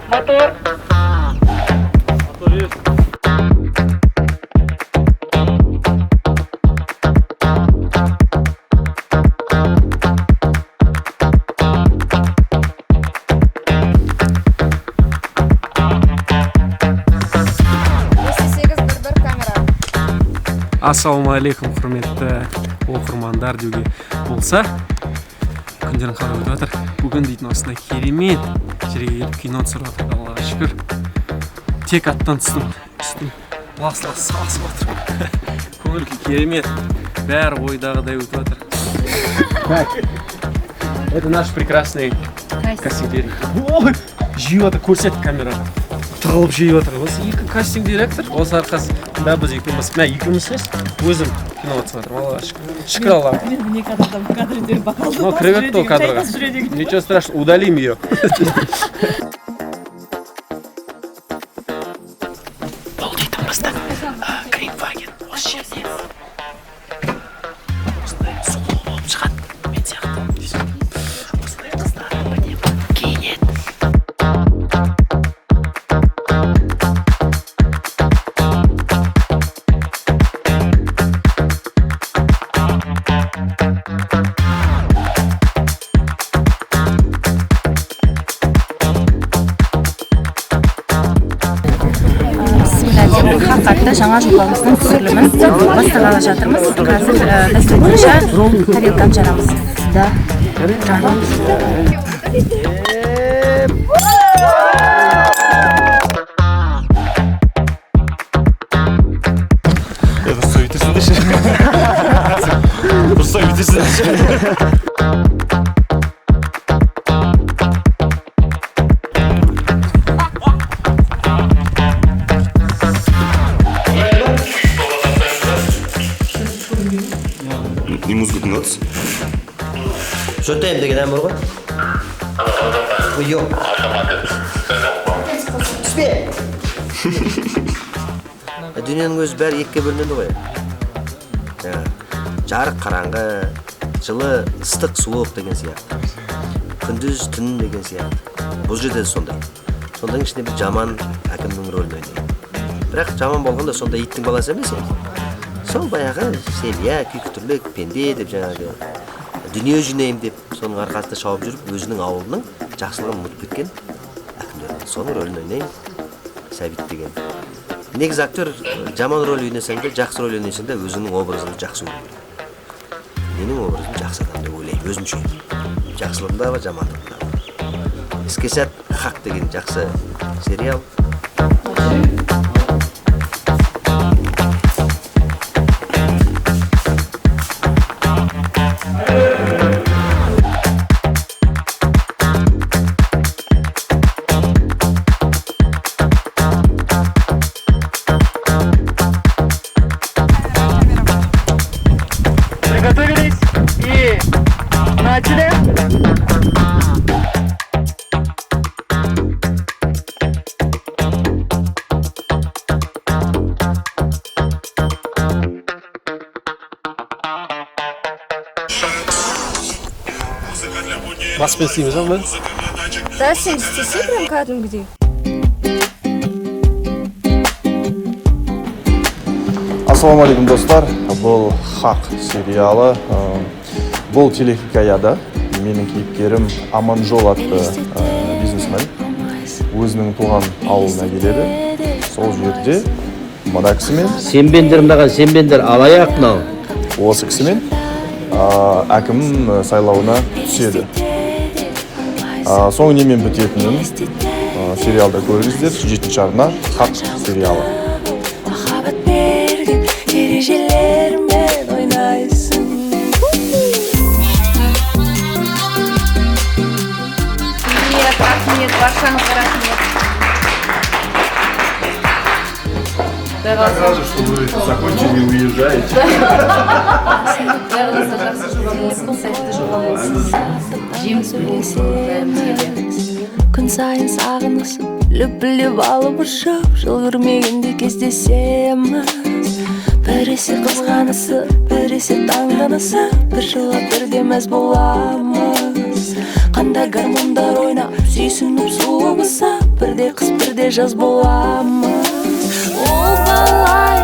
Мотор. Мотор есть. Ассалаумағалейкум, құрметті оқырмандар деуге болса, күндерің қалай өтіп жатыр. Бүгін дейтін осындай керемет жерге келіп кино түсіріп жатыр, Аллаға шүкір. Тек аттан түстім, лас-лас саласып отыр. Көңіл күй керемет, бәрі ойдағыдай өтіп жатыр. Это наш прекрасный кастинг директор. Ой, жиып жатыр, көрсет камераға. Тығылып жиып жатыр. Осы екі кастинг директор, осы арқасында біз екеуміз өзім кино түсіріп жатырмын. Аллаға шүкір. Шүкір Аллаға. Мне кадрдан в кадре бокалды. Ну, кіріп өтті ол кадрға. Ничего страшного, удалим ее. Бұл дейтін біздің Greenwagen осы жерде. Осындай сұлу болып шығады, мен сияқты. Осындай қыздар киінеді. Хақатта жаңа жобамыздың түсірілімін бастағалы жатырмыз. Қазір дәстүр бойынша тарелканы жарамыз. Да. Дұрыс өйтесіңдеші. Дұрыс өйтесіңдеші. Не музыку тыңдатсыз? Шотайым деген ән бар ғой? Жоқ. Түспе! Дүниенің өзі бәрі екіге бөлінеді ғой. Жарық, қараңғы, жылы, ыстық, суық деген сияқты. Күндіз, түн деген сияқты. Бұл жерде сондай. Сондай ішінде бір жаман әкімнің рөлін ойнайды. Бірақ жаман болғанда сонда иттің баласы емес енді. Сол баяғы семья, күйкі-түрлік, пенде деп жаңағы дүние жинайым деп соның арқасында шауып жүріп, өзінің ауылының жақсылығын ұмытып кеткен әкімдер. Соның рөлін ойнайын, Сәбит деген. Негізі актер жаман рөл ойнасаң да, жақсы рөл ойнасаң да өзінің образын жақсы ойлайды. Менің образым жақсы адам деп ойлаймын, өзімше. Жақсылығында бар, жамандығында бар. Іске сәт хақ деген жақсы сериал. Приготовились и начали. Баспен істейміз, ма? Да, сен істесе прям кәдімгідей. Ассалаумағалейкум достар, бұл Хақ сериалы. Бұл телехикаяда менің кейіпкерім Аманжол атты бизнесмен өзінің туған ауылына келеді. Сол жерде мына кісімен, Сенбендер маған, сенбендер алаяқ мынау. осы кісімен әкім сайлауына түседі. Соң немен бітетінін сериалда көріңіздер. 7-ші арна Хақ сериалы. Рахмет, баршаңызға рахмет. Рада, что вы закончили и уезжаете. Күн сайын сағынысып, лүп-лүп алып ұшып, жыл көрмегенде кездесеміз. Біресе қызғанысы, біресе таңданысы, бір жылап бірге мәз боламыз. Қандай гармондар ойнап, сүйсініп сұлу болса, бірде қыс бірде жаз боламыз. Ол бала